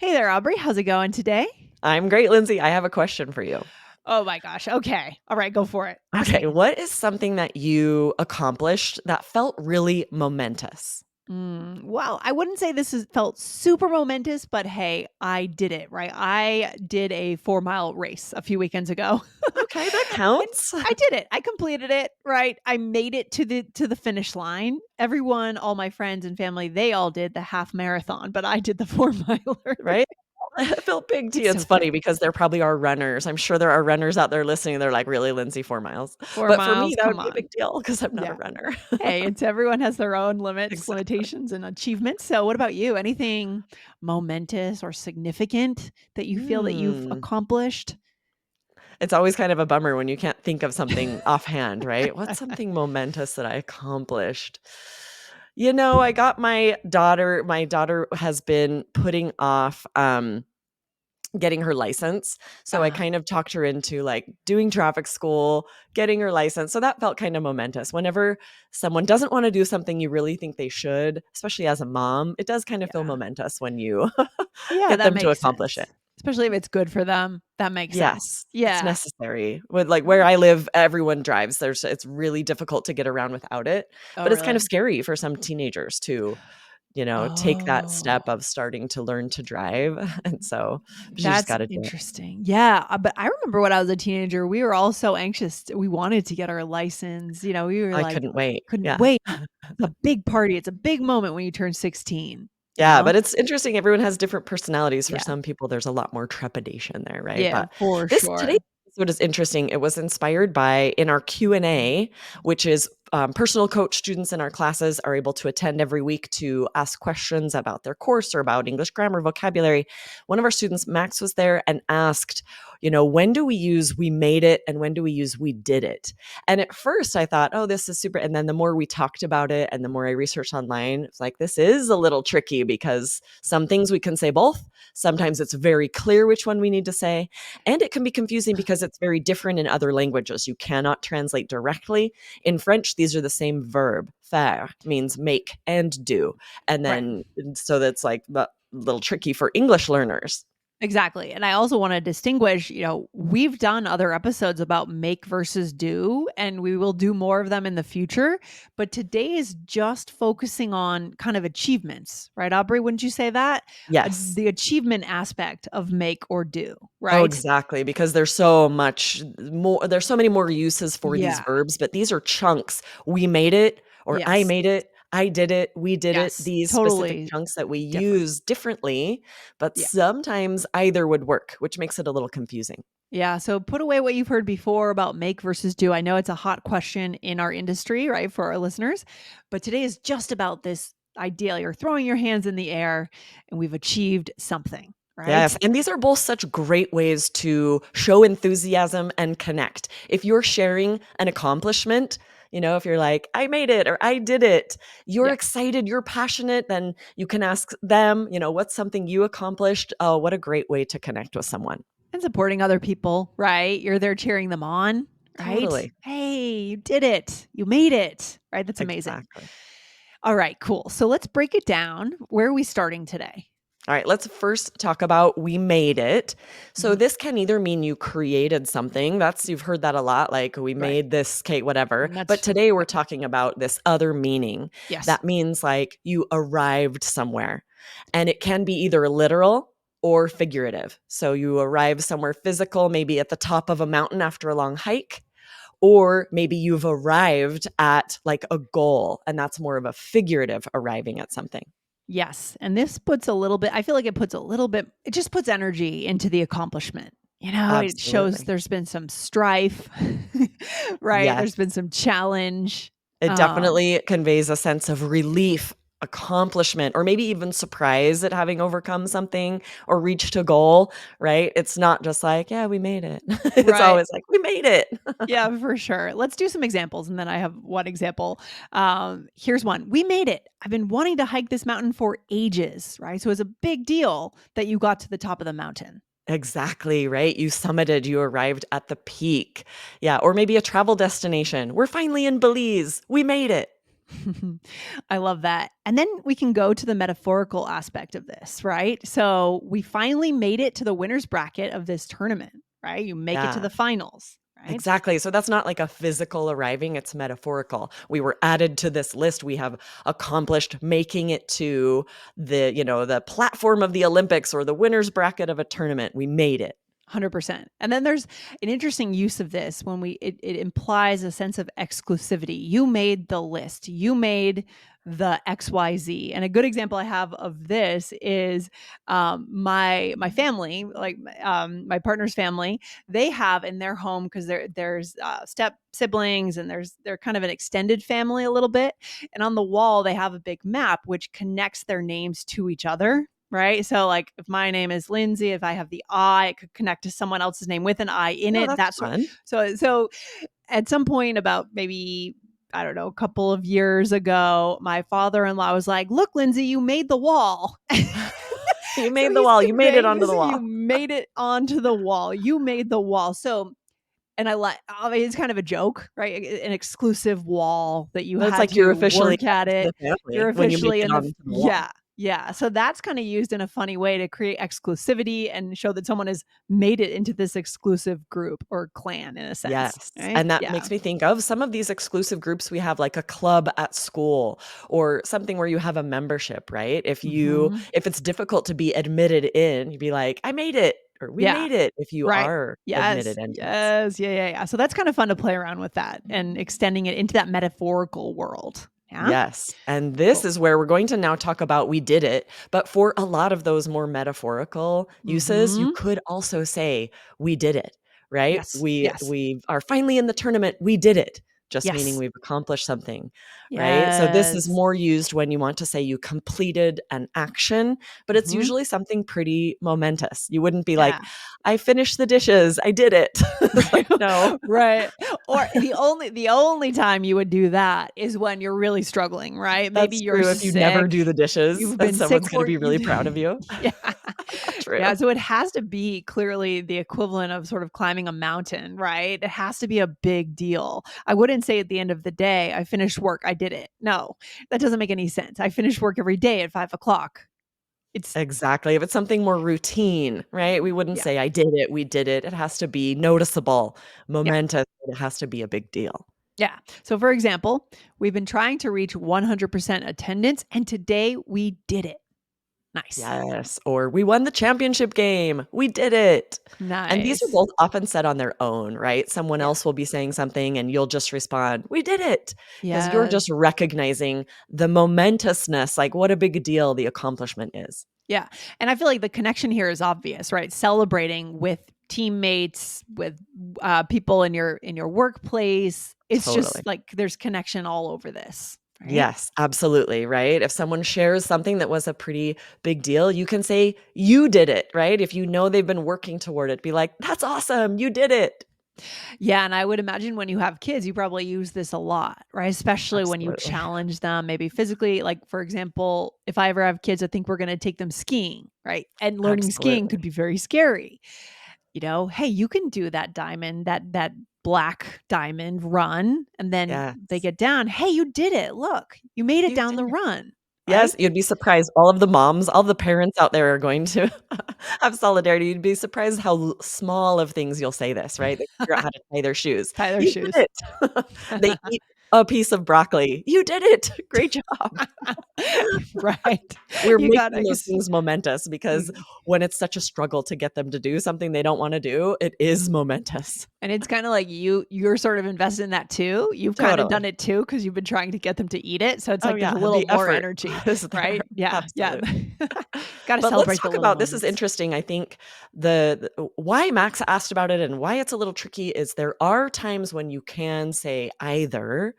Hey there, Aubrey. How's it going today? I'm great, Lindsay. I have a question for you. Oh my gosh. Okay. All right, go for it. Ask Okay, me. what is something that you accomplished that felt really momentous? Well, I wouldn't say this has felt super momentous, but hey, I did it, right? I did a 4-mile race a few weekends ago. Okay, that And counts. I did it. I completed it, right? I made it to the finish line. Everyone, all my friends and family, they all did the half marathon, but I did the 4-miler. Right? It felt big to you. It's It's so good. funny because there probably are runners. I'm sure there are runners out there listening. They're like, really, Lindsay, 4 miles. 4 But for me, miles, that would come be a on. big deal because I'm not a Yeah. runner. Hey, it's everyone has their own limits, Exactly. limitations, and achievements. So, what about you? Anything momentous or significant that you feel that you've Hmm. accomplished? It's always kind of a bummer when you can't think of something offhand, right? What's something momentous that I accomplished? I got my daughter. My daughter has been putting off getting her license. So I uh, kind of talked her into like doing traffic school, getting her license. So that felt kind of momentous. Whenever someone doesn't want to do something you really think they should, especially as a mom, it does kind of feel yeah, momentous when you yeah, get that them to makes accomplish it. sense. Especially if it's good for them. That makes sense. Yes, it's Yeah. necessary. With like where I live, everyone drives. It's really difficult to get around without it. Oh, But it's kind of really? scary for some teenagers to, take that step Oh, of starting to learn to drive. And so but you just that's got to do it. interesting. Yeah, but I remember when I was a teenager, we were all so anxious. We wanted to get our license. We were I like, couldn't wait. couldn't Yeah. wait. It's a big party. It's a big moment when you turn 16, you Yeah, know? but it's interesting, everyone has different personalities. For Yeah. some people, there's a lot more trepidation there, right? Yeah, But for this today's sure. episode is interesting. It was inspired by in our Q&A, which is, personal coach students in our classes are able to attend every week to ask questions about their course or about English grammar, vocabulary. One of our students, Max, was there and asked, when do we use "we made it" and when do we use "we did it"? And at first I thought, oh, this is super. And then the more we talked about it and the more I researched online, it's like, this is a little tricky because some things we can say both. Sometimes it's very clear which one we need to say. And it can be confusing because it's very different in other languages. You cannot translate directly. In French, these are the same verb. Faire means make and do. And Right. then, so that's like a little tricky for English learners. Exactly. And I also want to distinguish, we've done other episodes about make versus do, and we will do more of them in the future. But today is just focusing on kind of achievements, right, Aubrey? Wouldn't you say that? Yes. The achievement aspect of make or do, Oh, right? exactly, because there's so many more uses for these Yeah. verbs, but these are chunks. We made it, or I Yes. made it, I did it, we did it. Yes. These specific Totally chunks that we different. use differently, but Yeah. sometimes either would work, which makes it a little confusing. Yeah. So put away what you've heard before about make versus do. I know it's a hot question in our industry, right, for our listeners, but today is just about this idea. You're throwing your hands in the air and we've achieved something, right? Yes, and these are both such great ways to show enthusiasm and connect. If you're sharing an accomplishment, if you're like, I made it or I did it, you're Yeah. excited, you're passionate, then you can ask them, what's something you accomplished? Oh, what a great way to connect with someone. And supporting other people, right? You're there cheering them on, right? Totally. Hey, you did it. You made it, right? That's amazing. Exactly. All right, cool. So let's break it down. Where are we starting today? All right, let's first talk about we made it. So Mhm. this can either mean you created something. You've heard that a lot, like we Right. made this cake, whatever. And But that's, today we're yeah. talking about this other meaning. Yes. That means like you arrived somewhere. And it can be either literal or figurative. So you arrive somewhere physical, maybe at the top of a mountain after a long hike, or maybe you've arrived at like a goal, and that's more of a figurative arriving at something. Yes, and this puts a little bit I feel like it puts a little bit it just puts energy into the accomplishment. It shows Absolutely. there's been some strife, right? Yes. There's been some challenge. It Um, definitely conveys a sense of relief, accomplishment, or maybe even surprise at having overcome something or reached a goal, right? It's not just like, "Yeah, we made it." It's right. always like, "We made it." Yeah, for sure. Let's do some examples, and then I have one example. Here's one. We made it. I've been wanting to hike this mountain for ages, right? So it's a big deal that you got to the top of the mountain. Exactly, right? You summited, you arrived at the peak. Yeah, or maybe a travel destination. "We're finally in Belize. We made it." I love that. And then we can go to the metaphorical aspect of this, right? So we finally made it to the winner's bracket of this tournament, right? You make it to Yeah. the finals, right? Exactly. So that's not like a physical arriving, it's metaphorical. We were added to this list. We have accomplished making it to the platform of the Olympics or the winner's bracket of a tournament. We made it. 100%. And then there's an interesting use of this when it implies a sense of exclusivity. You made the list. You made the XYZ. And a good example I have of this is my family, like my partner's family, they have in their home, because there's step siblings and they're kind of an extended family a little bit. And on the wall they have a big map which connects their names to each other, right? So, like, if my name is Lindsay, if I have the I, it could connect to someone else's name with an I in Oh, it. that's That's what. fun. So at some point, about maybe I don't know, a couple of years ago, my father-in-law was like, "Look, Lindsay, you made the wall." You So made the he's wall. You made it conveying onto this: the you wall. made it onto the wall. You made the wall. So, and I mean, it's kind of a joke, right? An exclusive wall that you But it's had like you're to officially work at added to it. the You're family when you make officially it in the onto the wall. yeah, yeah. So that's kind of used in a funny way to create exclusivity and show that someone has made it into this exclusive group or clan in a sense, Yes, right? and that Yeah. makes me think of some of these exclusive groups we have, like a club at school or something where you have a membership, right? Mhm. If it's difficult to be admitted in, you'd be like, "I made it," or "We Yeah. made it," if you Right. are admitted Yes. entrance. Yes. Yeah, yeah, yeah. So that's kind of fun to play around with that and extending it into that metaphorical world. Yeah. Yes, and this Cool. is where we're going to now talk about "we did it," but for a lot of those more metaphorical uses, you Mhm. could also say, "We did it," right? Yes. Yes. We are finally in the tournament, we did it, just meaning Yes. we've accomplished something, right? So this is Yes. more used when you want to say you completed an action, but it's Mhm. usually something pretty momentous. You wouldn't be like, Yeah. "I finished the dishes, I did it." It's like, Right. no. Right. Or the only time you would do that is when you're really struggling, right? Maybe That's you're true, if you never sick. do the dishes, You've and been sick someone's gonna for be really proud you of you. yeah. Yeah, True. so it has to be clearly the equivalent of sort of climbing a mountain, right? It has to be a big deal. I wouldn't say at the end of the day, "I finished work, I did it." No, that doesn't make any sense. I finish work every day at 5 o'clock. It's Exactly, if it's something more routine, right? We wouldn't yeah, say, "I did it, we did it." It has to be noticeable, yeah, momentous, it has to be a big deal. yeah. So, for example, we've been trying to reach 100% attendance, and today we did it. Nice. Yes, or, "We won the championship game, we did it." And these are Nice. both often said on their own, right? Someone Yeah. else will be saying something and you'll just respond, "We did it," because 'cause you're Yes. just recognizing the momentousness, like, what a big deal the accomplishment is. Yeah, and I feel like the connection here is obvious, right? Celebrating with teammates, with people in your workplace. It's Totally. just like there's connection all over this, right? Yes, absolutely, right? If someone shares something that was a pretty big deal, you can say, "You did it," right? If you know they've been working toward it, be like, "That's awesome, you did it." Yeah, and I would imagine when you have kids, you probably use this a lot, right? Especially when you Absolutely. challenge them, maybe physically. Like, for example, if I ever have kids, I think we're going to take them skiing, right? And learning skiing could Absolutely. be very scary. Hey, you can do that diamond, that black diamond run, and then they Yes. get down, "Hey, you did it. Look, you made it You down did the it. run." Yes, Right? you'd be surprised. All of the moms, all the parents out there are going to have solidarity. You'd be surprised how small of things you'll say this, right? They figure out how to tie their shoes. Tie their "You shoes. did it." They eat a piece of broccoli. "You did it. Great job." Right. We're You got making I those guess things momentous because mm. when it's such a struggle to get them to do something they don't wanna do, it is momentous. And it's kinda like you're sort of invested in that too. You've kinda done Totally. it too because 'cause you've been trying to get them to eat it, so it's Oh, like there's yeah, a little the more effort energy, is there. right? Yeah, yeah. Absolutely. Gotta But let's celebrate the talk little about this is moments. interesting, I think the why Max asked about it and why it's a little tricky is there are times when you can say either.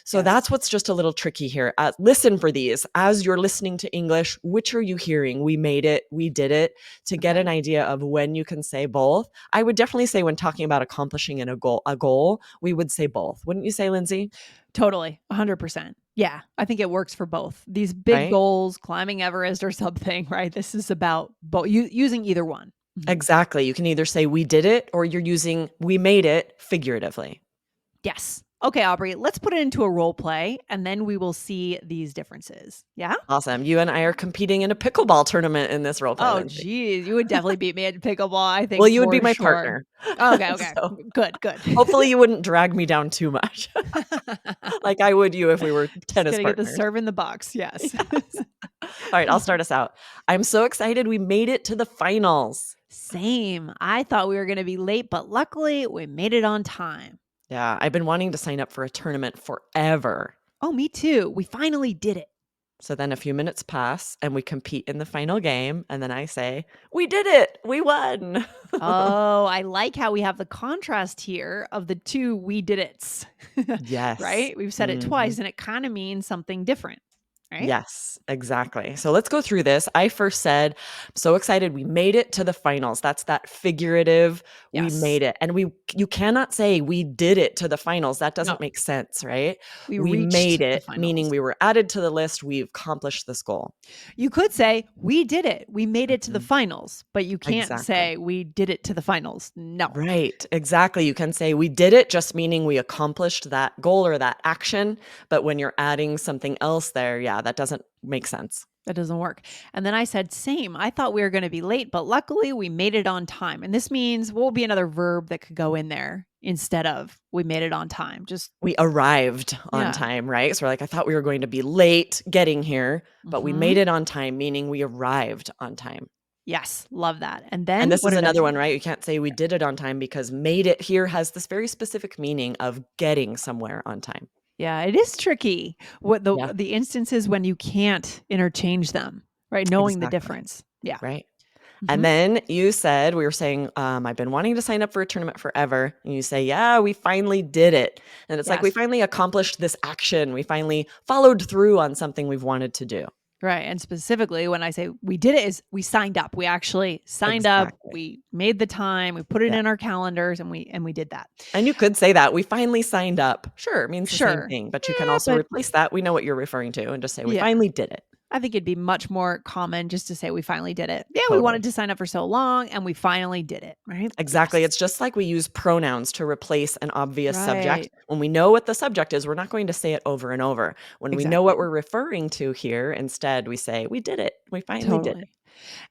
So Yes. that's what's just a little tricky here. Listen for these. As you're listening to English, which are you hearing? We made it, we did it, to get Okay. an idea of when you can say both. I would definitely say when talking about accomplishing in a goal, we would say both. Wouldn't you say, Lindsay? Totally, 100%. Yeah, I think it works for both. These big Right? goals, climbing Everest or something, right? This is about both using either one. Mhm. Exactly. You can either say we did it or you're using we made it figuratively. Yes. Okay, Aubrey, let's put it into a role play and then we will see these differences. Yeah? Awesome. You and I are competing in a pickleball tournament in this role play, Oh, Lindsay. geez. You would definitely beat me at pickleball, I Well, think, you would be for my sure. partner. Okay, okay. So Good, good. hopefully you wouldn't drag me down too much like I would you if we were Just tennis gonna get the partners. serve in the box. Yes. Yes. All right, I'll start us out. I'm so excited we made it to the finals. Same. I thought we were gonna be late, but luckily we made it on time. Yeah, I've been wanting to sign up for a tournament forever. Oh, me too. We finally did it. So then a few minutes pass and we compete in the final game. And then I say, we did it. We won. Oh, I like how we have the contrast here of the two we did it's. Yes. Right? We've said it Mhm. twice and it kind of means something different, right? Yes, exactly. So let's go through this. I first said, "I'm so excited we made it to the finals." That's that figurative, we Yes. made it. And you cannot say we did it to the finals. That No, doesn't make sense, right? we We made reached the it, meaning finals. we were added to the list, we've accomplished this goal. You could say, "We did it. We made it to the Mhm. finals," but you can't Exactly. say, "We did it to the finals." No. Right, exactly. You can say we did it, just meaning we accomplished that goal or that action. But when you're adding something else there, yeah, that doesn't make sense. That doesn't work. And then I said, "Same. I thought we were gonna be late, but luckily we made it on time." And this means what will be another verb that could go in there instead of "we made it on time." Just We arrived on yeah. time, right? So we're like, I thought we were going to be late getting here, but we made Mhm. it on time, meaning we arrived on time. Yes, love that. And And then this what is did I another say? one, right? You can't say we did it on time because made it here has this very specific meaning of getting somewhere on time. Yeah, it is tricky. What Yeah, the instances when you can't interchange them, right? Knowing the exactly. difference. Yeah. Right. And Mhm. then you said, we were saying, I've been wanting to sign up for a tournament forever. And you say, yeah, we finally did it. And it's like, we Yes. finally accomplished this action. We finally followed through on something we've wanted to do. Right, and specifically when I say we did it is we signed up. We actually signed up, Exactly. we made the time, we put it Yeah. in our calendars and we did that. And you could say that, "We finally signed up." Sure, it means the same Sure. thing, but you can also But replace that, we know what you're referring to, and just say, "We yeah, finally did it." I think it'd be much more common just to say we finally did it. Yeah, we Totally. wanted to sign up for so long and we finally did it, right? Exactly, Yes. it's just like we use pronouns to replace an obvious subject. Right. When we know what the subject is, we're not going to say it over and over. When we know what Exactly. we're referring to here, instead, we say, "We did it. We finally did it." Totally.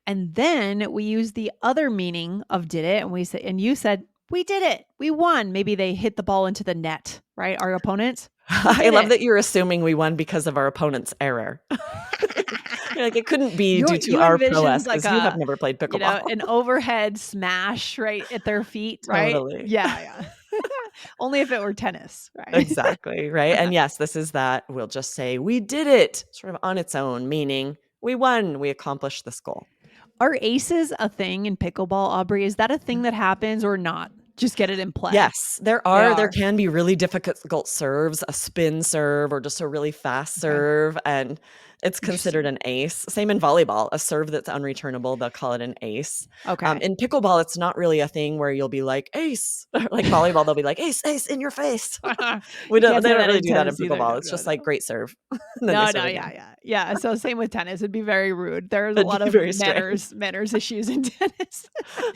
And then we use the other meaning of did it and we say and you said we did it. We won. Maybe they hit the ball into the net, right? Our opponents. We I did love it. that you're assuming we won because of our opponent's error. You're like, "It couldn't be due to You our envisioned prowess like because you have a, never played pickleball." an overhead smash right at their feet, right? Totally. Yeah, yeah. Only if it were tennis, right? Exactly, right? And yes, this is that we'll just say, "We did it," sort of on its own, meaning we won, we accomplished this goal. Are aces a thing in pickleball, Aubrey? Is that a thing that happens or not? Just get it in play. Yes, They there are. can be really difficult serves, a spin serve or just a really fast Okay. serve, and it's considered Interesting. an ace. Same in volleyball, a serve that's unreturnable, they'll call it an ace. Okay. In pickleball, it's not really a thing where you'll be like, "Ace," or like volleyball, they'll be like, "Ace, ace in your face." We You don't can't they say don't that really in do that in tennis either. pickleball, No, it's no, just like, no. "Great serve," and then they No, serve no, yeah, again. yeah. Yeah, so same with tennis, it'd be very rude. There's a It'd lot be of very strange. manners issues in tennis.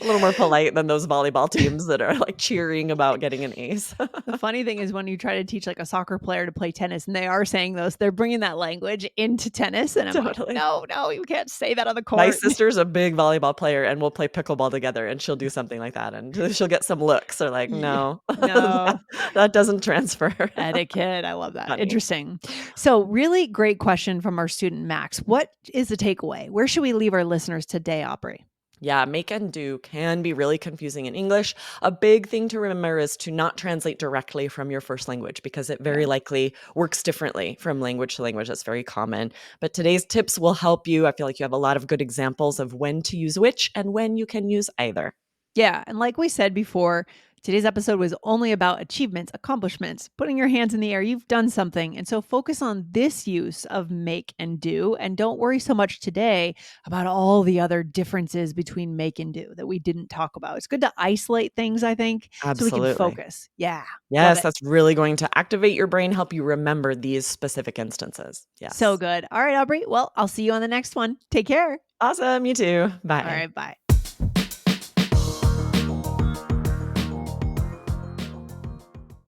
A little more polite than those volleyball teams that are, like, cheering about getting an ace. The funny thing is when you try to teach, like, a soccer player to play tennis, and they are saying those, they're bringing that language into tennis, and I'm like, Totally. "No, no, you can't say that on the My court." sister's a big volleyball player, and we'll play pickleball together, and she'll do something like that, and she'll get some looks, or like, Yeah. "No, that No. that doesn't transfer." Etiquette, I love that. Funny. Interesting. So, really great question from our student Max. What is the takeaway? Where should we leave our listeners today, Aubrey? Yeah, make and do can be really confusing in English. A big thing to remember is to not translate directly from your first language because it very Yeah. likely works differently from language to language. That's very common. But today's tips will help you. I feel like you have a lot of good examples of when to use which and when you can use either. Yeah. And like we said before, today's episode was only about achievements, accomplishments, putting your hands in the air. You've done something. And so focus on this use of make and do. And don't worry so much today about all the other differences between make and do that we didn't talk about. It's good to isolate things, I think, so we can Absolutely. focus. Yeah. Love Yes, it. that's really going to activate your brain, help you remember these specific instances. So Yes. good. All right, Aubrey. Well, I'll see you on the next one. Take care. Awesome. You too. All Bye. right. Bye.